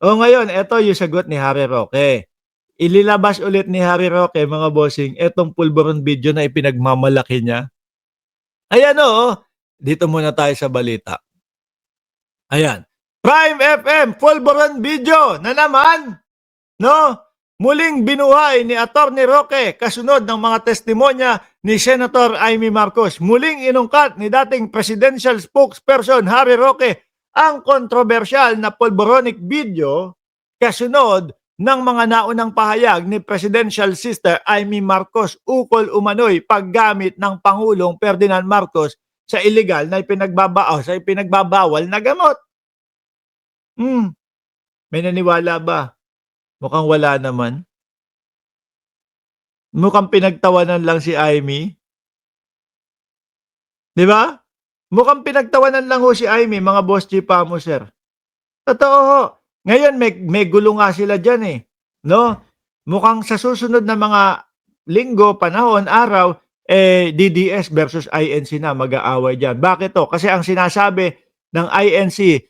O ngayon, eto yung sagot ni Harry Roque. Ililabas ulit ni Harry Roque, mga bossing, etong pulburon video na ipinagmamalaki niya. Ayan o, dito muna tayo sa balita. Ayan. Prime FM, pulburon video na naman, no? Muling binuhay ni Atty. Roque kasunod ng mga testimonya ni Senator Amy Marcos. Muling inungkat ni dating presidential spokesperson Harry Roque ang kontrobersyal na pulboronic video kasunod ng mga naunang pahayag ni Presidential Sister Amy Marcos ukol umano'y paggamit ng Pangulong Ferdinand Marcos sa illegal na ipinagbabawal na gamot. May naniwala ba? Mukhang wala naman. Mukhang pinagtawanan lang si Amy. 'Di ba? Mukhang pinagtawanan lang ho si Amy, mga boss Chipamo, sir. Totoo ho. Ngayon may gulo nga sila diyan eh, no? Mukhang sa susunod na mga linggo, panahon, araw, DDS versus INC na mag-aaway diyan. Bakit 'to? Kasi ang sinasabi ng INC,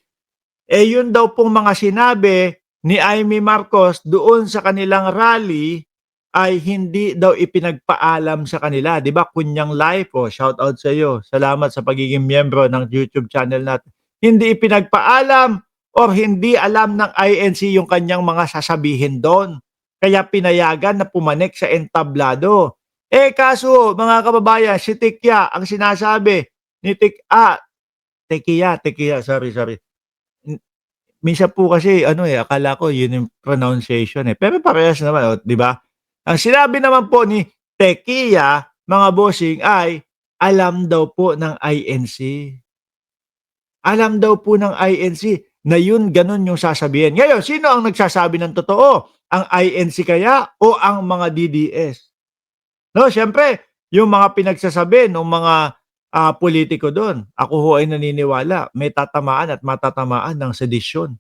yun daw pong mga sinabi ni Amy Marcos doon sa kanilang rally ay hindi daw ipinagpaalam sa kanila. 'Di ba, Kunyang Life, shout out sa iyo. Salamat sa pagiging miyembro ng YouTube channel natin. Hindi ipinagpaalam or hindi alam ng INC yung kanyang mga sasabihin doon. Kaya pinayagan na pumanik sa entablado. Kaso, mga kababayan, si Tikya, ang sinasabi ni Tekiya, sorry. Minsan po kasi akala ko yun yung pronunciation Pero parehas naman, 'di ba? Ang sinabi naman po ni Tekiya, mga bossing, ay alam daw po ng INC. Alam daw po ng INC na yun ganun yung sasabihin. Ngayon, sino ang nagsasabi ng totoo? Ang INC kaya o ang mga DDS? No, siyempre, yung mga pinagsasabi ng mga politiko doon, ako ho ay naniniwala, may tatamaan at matatamaan ng sedisyon.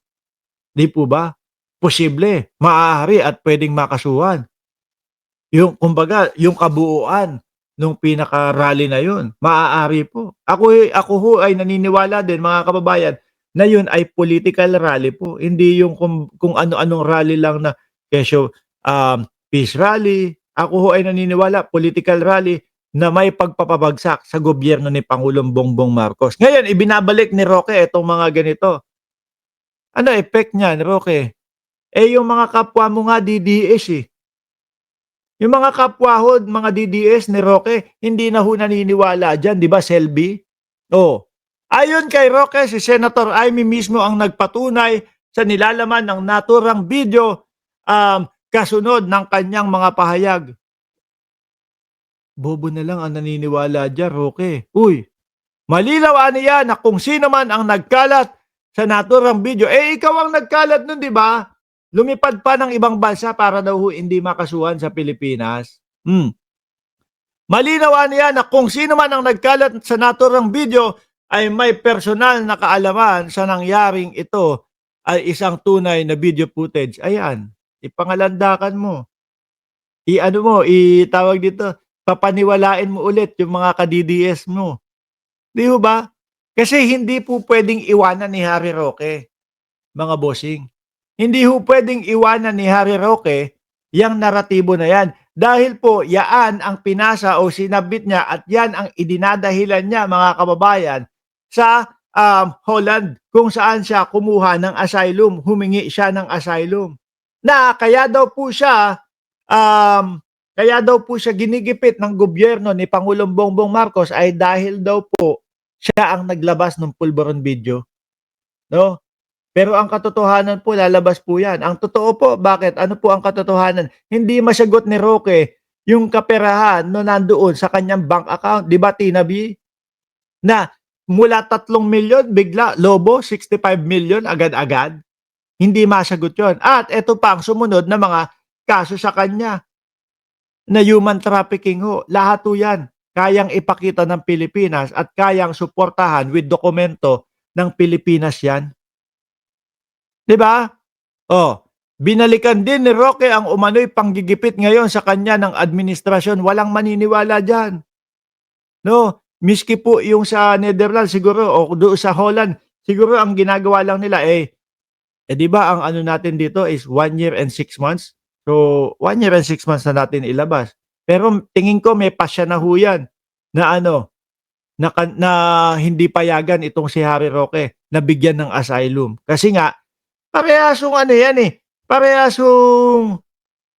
Di po ba? Posible, maaari at pwedeng makasuhan. Yung kumbaga, yung kabuuan nung pinaka-rally na yun, maaari po. Ako ho ay naniniwala din, mga kababayan, na yun ay political rally po. Hindi yung kung ano-anong rally lang na kesyo peace rally. Ako ho ay naniniwala, political rally na may pagpapabagsak sa gobyerno ni Pangulong Bongbong Marcos. Ngayon, ibinabalik ni Roque itong mga ganito. Ano effect niyan, Roque? Yung mga kapwa mo nga DDS Yung mga kapwahod, mga DDS ni Roque, hindi na ho naniniwala dyan, di ba, Selby? Ayon kay Roque, si Senator Amy mismo ang nagpatunay sa nilalaman ng naturang video kasunod ng kanyang mga pahayag. Bobo na lang ang naniniwala dyan, Roque. Malinaw niya na kung sino man ang nagkalat sa naturang video, ikaw ang nagkalat nun, di ba? Lumipad pa ng ibang bansa para daw hindi makasuhan sa Pilipinas. Malinaw niya na kung sino man ang nagkalat sa naturang video ay may personal na kaalaman sa nangyaring ito ay isang tunay na video footage. Ayan, ipangalandakan mo. Itawag dito, papaniwalain mo ulit yung mga ka-DDS mo. Di ba? Kasi hindi po pwedeng iwanan ni Harry Roque, mga bossing. Hindi ho pwedeng iwanan ni Harry Roque yung naratibo na yan. Dahil po, yaan ang pinasa o sinabit niya at yan ang idinadahilan niya, mga kababayan, sa Holland, kung saan siya kumuha ng asylum, humingi siya ng asylum. Na kaya daw po siya ginigipit ng gobyerno ni Pangulong Bongbong Marcos ay dahil daw po siya ang naglabas ng pulburon video. No? Pero ang katotohanan po, lalabas po yan. Ang totoo po, bakit? Ano po ang katotohanan? Hindi masagot ni Roque yung kaperahan no nandoon sa kanyang bank account. Di ba, Tina B? Na mula 3 milyon, bigla, lobo, 65 milyon agad-agad. Hindi masagot yon. At ito pa ang sumunod na mga kaso sa kanya na human trafficking ho. Lahat po yan kayang ipakita ng Pilipinas at kayang suportahan with dokumento ng Pilipinas yan. Diba? Binalikan din ni Roque ang umano'y panggigipit ngayon sa kanya ng administrasyon. Walang maniniwala dyan. No? Miski po yung sa Netherlands siguro o doon sa Holland, siguro ang ginagawa lang nila Eh, 'di ba ang ano natin dito is 1 year and 6 months? So, 1 year and 6 months na natin ilabas. Pero tingin ko may pasya na ho yan na ano, na hindi payagan itong si Harry Roque na bigyan ng asylum. Kasi nga parehas yung ano yan, eh, parehas yung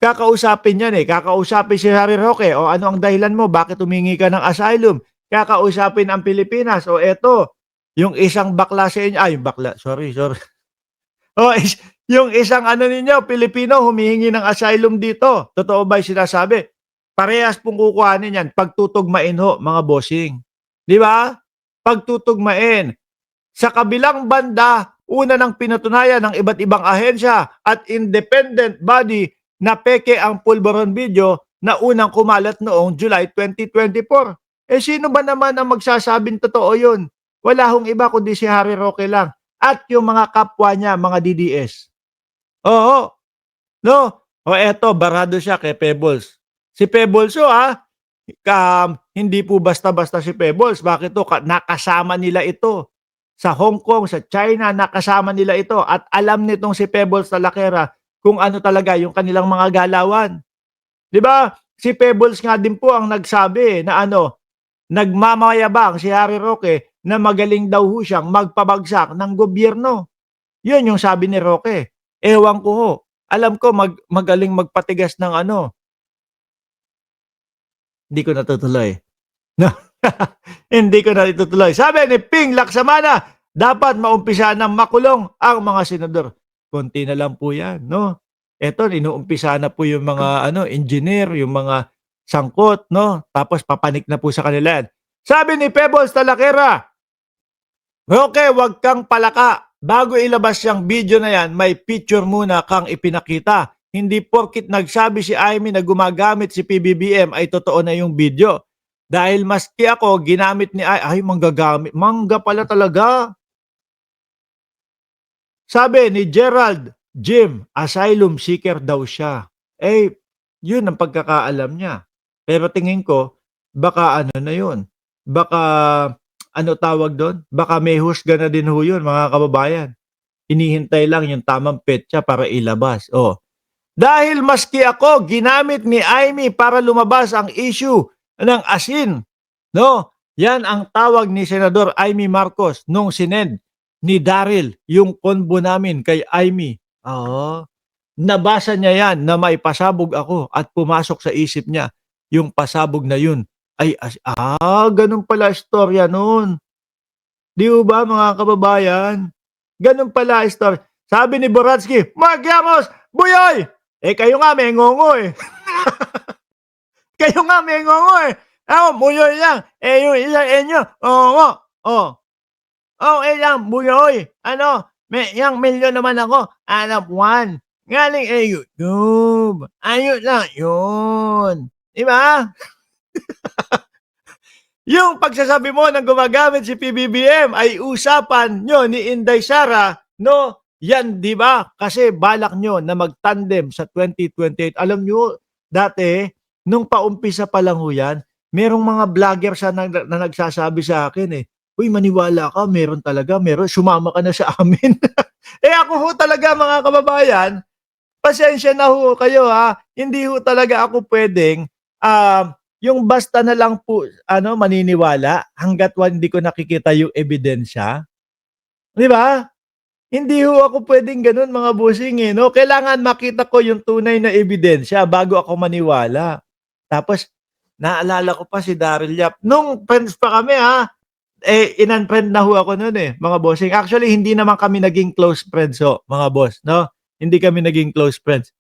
kakausapin yan, eh. Kakausapin si Harry Roque, "O ano ang dahilan mo, bakit humingi ka ng asylum?" Kakausapin ang Pilipinas, "O eto, yung isang bakla sa inyo" ay bakla, sorry, sorry. Oh, yung isang ano ninyo, Pilipino humihingi ng asylum dito. Totoo ba yung sinasabi? Parehas pong kukuhanin yan, pagtutugmain ho, mga bossing. 'Di ba? Pagtutugmain. Sa kabilang banda, una ng pinatunayan ng iba't ibang ahensya at independent body na peke ang Pulveron video na unang kumalat noong July 2024. Eh sino ba naman ang magsasabing totoo yun? Wala hong iba kundi si Harry Roque lang at yung mga kapwa niya, mga DDS. Oo, no? O eto, barado siya kay Pebbles. Si Pebbles, hindi po basta-basta si Pebbles. Bakit to? Nakasama nila ito. Sa Hong Kong, sa China, nakasama nila ito. At alam nitong si Pebbles Talakera kung ano talaga yung kanilang mga galawan. Di ba? Si Pebbles nga din po ang nagsabi na ano, nagmamayabang si Harry Roque na magaling daw ho siyang magpabagsak ng gobyerno. Yun yung sabi ni Roque. Ewan ko ho. Alam ko magaling magpatigas ng ano. Hindi ko natutuloy. No. Hindi ko na itutuloy. Sabi ni Ping Laksamana, dapat maumpisa ng makulong ang mga senador. Konti na lang po yan, no? Eto, inuumpisa na po yung mga ano, engineer, yung mga sangkot, no? Tapos papanik na po sa kanila yan. Sabi ni Pebbles Talakera, Roque, wag kang palaka. Bago ilabas yung video na yan, may picture muna kang ipinakita. Hindi porkit nagsabi si Amy na gumagamit si PBBM ay totoo na yung video. Dahil maski ako, ginamit ni ay manggagamit. Mangga pala talaga. Sabi ni Gerald, Jim, asylum seeker daw siya. Eh, yun ang pagkakaalam niya. Pero tingin ko, baka ano na yun. Baka, ano tawag doon? Baka may husga na din ho yun, mga kababayan. Hinihintay lang yung tamang petsa para ilabas. Oh. Dahil maski ako, ginamit ni Amy para lumabas ang issue ng asin. No? Yan ang tawag ni Senador Amy Marcos nung sinend ni Daryl yung konbo namin kay Amy. Oo. Nabasa niya yan na may pasabog ako at pumasok sa isip niya yung pasabog na yun ay ganun pala istorya nun. Di ba mga kababayan? Ganun pala istorya. Sabi ni Boratsky, Magyamos! Buyoy! Eh kayo nga may ngongo eh. Kayo nga may ngongo eh. Ako, buyoy lang. Eh yung isa inyo, ngongo. Oh. Oh, eh lang, buyoy. Ano, may yang milyon naman ako. Hanap one. Galing YouTube. Ayun lang, yun. Diba? Yung pagsasabi mo na gumagamit si PBBM ay usapan nyo ni Inday Sara, no? Yan, di ba? Kasi balak nyo na mag-tandem sa 2028. Alam nyo, dati, nung paumpisa pa lang ho yan, merong mga vlogger na nagsasabi sa akin eh, uy, maniwala ka, meron talaga, meron, sumama ka na sa amin. Eh ako ho talaga mga kababayan, pasensya na ho kayo ha, hindi ho talaga ako pwedeng yung basta na lang po ano maniniwala hangga't hindi ko nakikita yung ebidensya. 'Di ba? Hindi ho ako pwedeng gano'n mga bossing, eh, 'no? Kailangan makita ko yung tunay na ebidensya bago ako maniwala. Tapos naalala ko pa si Daryl Yap, nung friends pa kami, eh, in-unfriend na ho ako no'n, eh, mga bossing. Actually, hindi naman kami naging close friends ho, mga boss, 'no? Hindi kami naging close friends.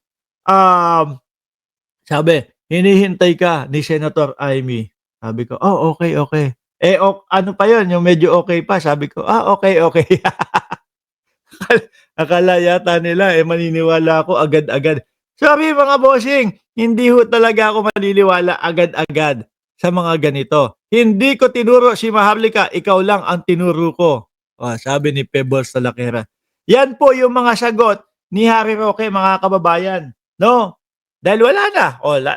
Um Sabi, "Hinihintay ka ni Senator Amy." Sabi ko, "Oh, okey, okey." Eh, ano pa yun, yung medyo okey pa. Sabi ko, okey, okey." Akala yata nila, eh, maniniwala ako agad-agad. Sorry mga bossing, hindi ho talaga ako maniniwala agad-agad sa mga ganito. Hindi ko tinuro si Maharlika, ikaw lang ang tinuro ko. Sabi ni Pebbles Talakera. Yan po yung mga sagot ni Harry Roque, mga kababayan, 'no? Dahil wala na,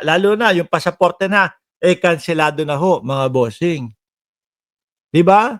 lalo na yung pasaporte na, eh, kanselado na ho mga bossing, 'di ba?